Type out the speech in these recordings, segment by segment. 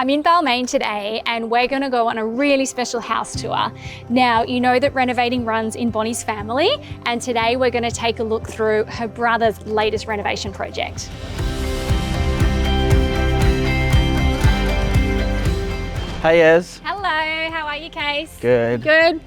I'm in Balmain today and we're going to go on a really special house tour. Now, you know that renovating runs in Bonnie's family, and today we're going to take a look through her brother's latest renovation project. Hey Ez. Hello, how are you, Case? Good. Good.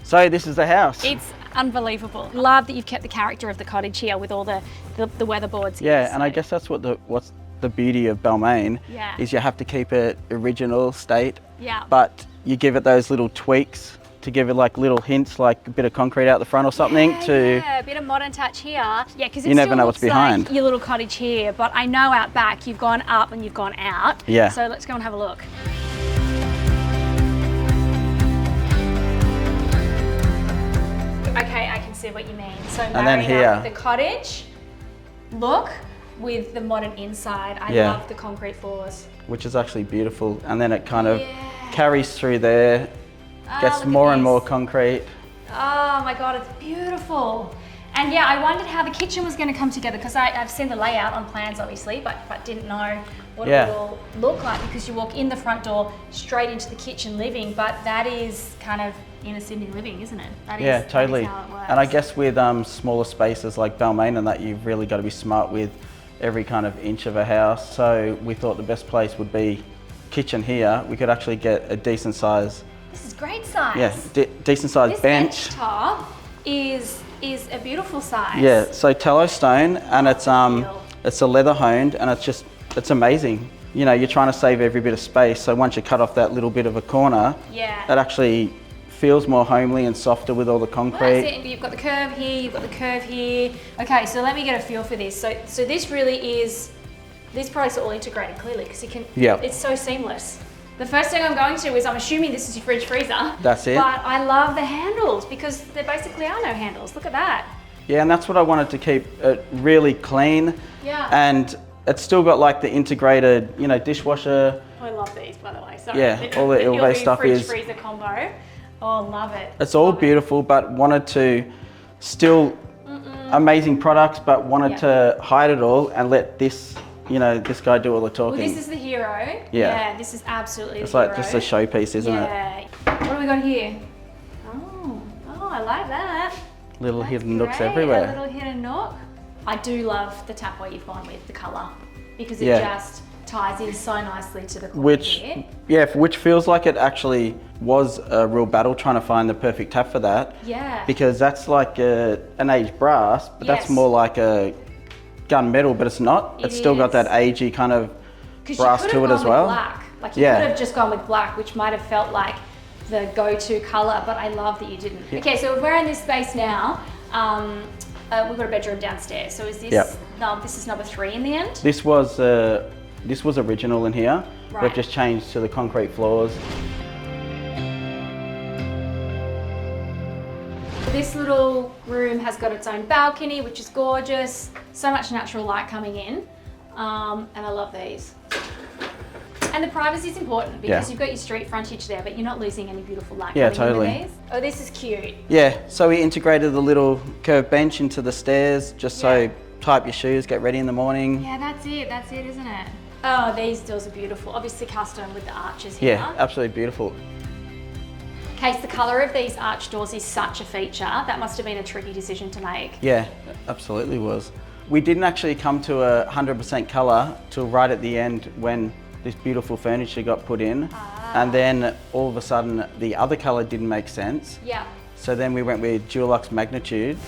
So this is the house. It's unbelievable. Love that you've kept the character of the cottage here with all the weatherboards here. Yeah, and I guess that's what's the beauty of Balmain, is you have to keep it original state, but you give it those little tweaks to give it like little hints, like a bit of concrete out the front or something a bit of modern touch here. Yeah, because you never know what's behind. Like your little cottage here, but I know out back you've gone up and you've gone out. Yeah. So let's go and have a look. Okay, I can see what you mean. So and then here, the cottage look with the modern inside. I love the concrete floors. Which is actually beautiful. And then it kind of carries through there, gets more and more concrete. Oh my God, it's beautiful. And yeah, I wondered how the kitchen was going to come together, because I've seen the layout on plans obviously, but didn't know what it would all look like, because you walk in the front door straight into the kitchen living, but that is kind of inner Sydney living, isn't it? Totally. That is how it works. And I guess with smaller spaces like Balmain and that, you've really got to be smart with every kind of inch of a house. So we thought the best place would be kitchen here. We could actually get a decent size. This is great size. Yeah, decent size bench. This bench top is a beautiful size. Yeah, so tallow stone, and it's a leather honed, and it's amazing. You know, you're trying to save every bit of space, so once you cut off that little bit of a corner, it actually feels more homely and softer with all the concrete. Well, that's it. You've got the curve here, you've got the curve here. Okay, so let me get a feel for this. So this really is, these products are all integrated clearly, because you can, it's so seamless. The first thing I'm going to is, I'm assuming this is your fridge freezer. That's it. But I love the handles, because there basically are no handles. Look at that. Yeah, and that's what I wanted to keep it really clean. Yeah. And it's still got like the integrated, you know, dishwasher. I love these, by the way. Sorry. Yeah, all the stuff is. Fridge freezer combo. Oh, love it. It's all beautiful, but wanted to still amazing products, but wanted to hide it all and let this, you know, this guy do all the talking. Well, this is the hero. Yeah, this is absolutely it's the like hero. just a showpiece, isn't it? Yeah. What do we got here? Oh, I like that. Little That's hidden nooks great. everywhere. A little hidden nook. I do love the tapway you've gone with, the colour, because it just ties in so nicely to the corner here. Which feels like it actually was a real battle trying to find the perfect tap for that. Yeah. Because that's like an aged brass, but that's more like a gunmetal, but it's not. It's still got that agey kind of brass to it as well. Black. Like you could have just gone with black, which might have felt like the go-to colour, but I love that you didn't. Yeah. Okay, so we're in this space now. We've got a bedroom downstairs. So is this, no, this is number 3 in the end? This was original in here. Right. We've just changed to the concrete floors. This little room has got its own balcony, which is gorgeous. So much natural light coming in. And I love these. And the privacy is important, because you've got your street frontage there, but you're not losing any beautiful light coming in with these. Oh, this is cute. Yeah, so we integrated the little curved bench into the stairs, just so tie up your shoes, get ready in the morning. Yeah, that's it, isn't it? Oh, these doors are beautiful. Obviously custom with the arches here. Yeah, absolutely beautiful. Case, the colour of these arch doors is such a feature. That must have been a tricky decision to make. Yeah, absolutely was. We didn't actually come to 100% colour till right at the end, when this beautiful furniture got put in. And then all of a sudden the other colour didn't make sense. Yeah. So then we went with Dulux Magnitude.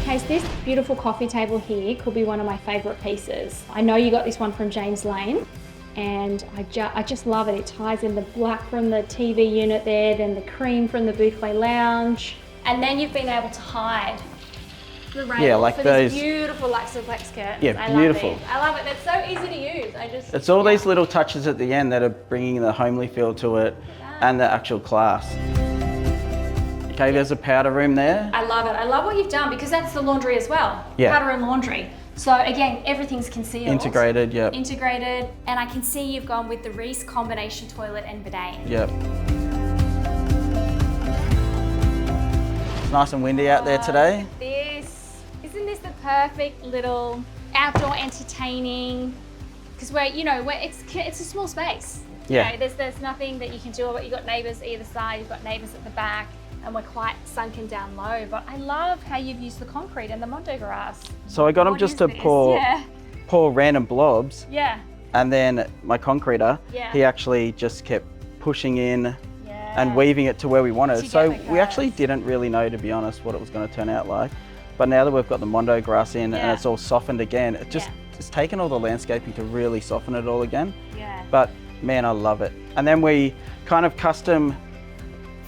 Case, this beautiful coffee table here could be one of my favourite pieces. I know you got this one from James Lane, and I just love it. It ties in the black from the TV unit there, then the cream from the Boufflé Lounge. And then you've been able to hide the rail like for those these beautiful Luxaflex curtains. Yeah, beautiful. I love it. That's so easy to use. It's all these little touches at the end that are bringing the homely feel to it and the actual class. Okay, there's a powder room there. I love it. I love what you've done, because that's the laundry as well. Yeah. Powder room laundry. So again, everything's concealed. Integrated, yep. Integrated. And I can see you've gone with the Reese combination toilet and bidet. Yep. It's nice and windy out there today. Isn't this the perfect little outdoor entertaining, because it's a small space. Yeah. You know, there's nothing that you can do. You've got neighbours either side, you've got neighbours at the back, and we're quite sunken down low. But I love how you've used the concrete and the Mondo grass. So I got them just to pour random blobs. Yeah. And then my concreter, he actually just kept pushing in and weaving it to where we wanted. So we actually didn't really know, to be honest, what it was going to turn out like. But now that we've got the Mondo grass in and it's all softened again, it's taken all the landscaping to really soften it all again. Yeah. But man, I love it. And then we kind of custom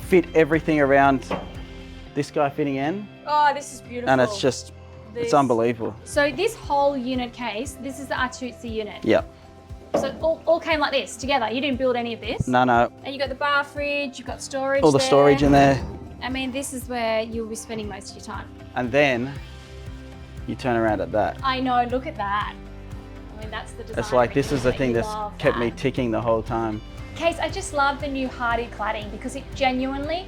fit everything around this guy fitting in. Oh, this is beautiful. And it's just, it's unbelievable. So this whole unit case, this is the Artuzzi unit. Yeah. So it all came like this together. You didn't build any of this. No. And you got the bar fridge, you've got storage. All the storage in there. I mean, this is where you'll be spending most of your time. And then you turn around at that. I know, look at that. I mean, that's the design. It's like, this is the thing that's kept me ticking the whole time. Case, I just love the new hardy cladding because it genuinely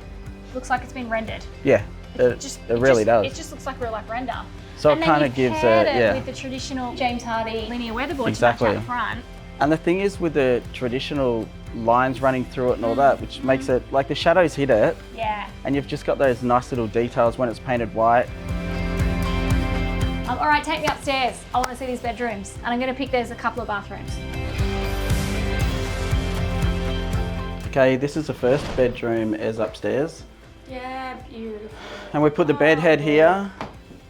looks like it's been rendered. Yeah, it really does. It just looks like real life render. So it kind of gives it, with the traditional James Hardy linear weatherboard exactly. to match out front. And the thing is with the traditional lines running through it and all that, which makes it, like the shadows hit it. Yeah. And you've just got those nice little details when it's painted white. All right, take me upstairs. I want to see these bedrooms. And I'm going to pick there's a couple of bathrooms. Okay, this is the first bedroom is upstairs. Yeah, beautiful. And we put the bed head here.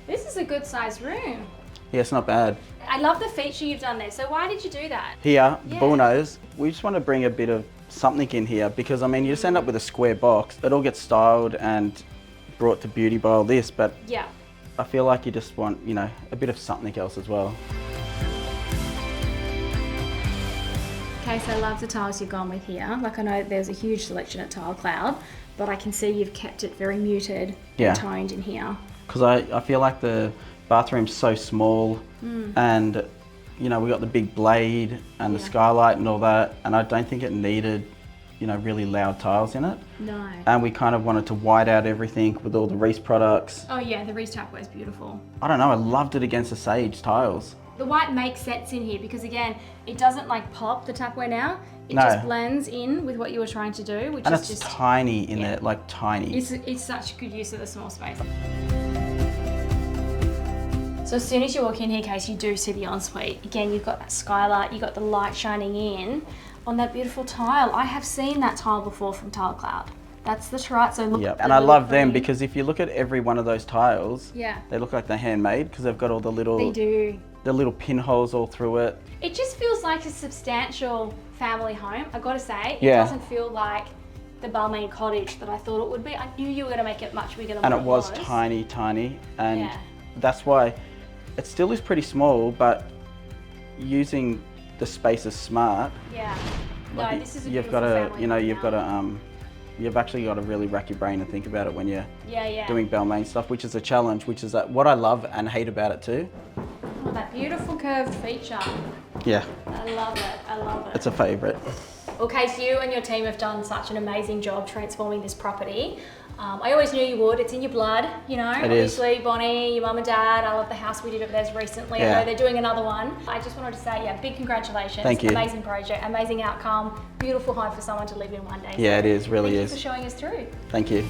This is a good sized room. Yeah, it's not bad. I love the feature you've done there. So why did you do that? Here, bullnose, we just want to bring a bit of something in here because I mean, you just end up with a square box. It all gets styled and brought to beauty by all this, but I feel like you just want, you know, a bit of something else as well. Okay, so I love the tiles you've gone with here. Like I know there's a huge selection at Tile Cloud, but I can see you've kept it very muted and toned in here. Because I feel like the bathroom's so small and you know, we got the big blade and the skylight and all that, and I don't think it needed, you know, really loud tiles in it. No. And we kind of wanted to white out everything with all the Reese products. Oh yeah, the Reese tapware is beautiful. I don't know, I loved it against the sage tiles. The white makes sense in here because again, it doesn't like pop the tapware now. It just blends in with what you were trying to do, which is just tiny in there, like tiny. It's such good use of the small space. So as soon as you walk in here, Case, you do see the ensuite. Again, you've got that skylight, you've got the light shining in on that beautiful tile. I have seen that tile before from Tile Cloud. That's the right. So look. And I love them because if you look at every one of those tiles, they look like they're handmade because they've got all the little. They do. The little pinholes all through it. It just feels like a substantial family home. I've got to say, it doesn't feel like the Balmain Cottage that I thought it would be. I knew you were going to make it much bigger than what it was. And it was tiny, tiny, and that's why it still is pretty small. But using the space is smart. Yeah. Like no, this is a beautiful family. You know, you've got to you've actually got to really rack your brain and think about it when you're doing Balmain stuff, which is a challenge. Which is what I love and hate about it too. Oh, that beautiful curved feature. Yeah. I love it. I love it. It's a favourite. Well, Case, you and your team have done such an amazing job transforming this property. I always knew you would. It's in your blood, you know. Obviously, Bonnie, your mum and dad. I love the house we did over theirs recently. I know they're doing another one. I just wanted to say, big congratulations. Thank you. Amazing project, amazing outcome, beautiful home for someone to live in one day. Yeah, it is. Really is. Thank you for showing us through. Thank you.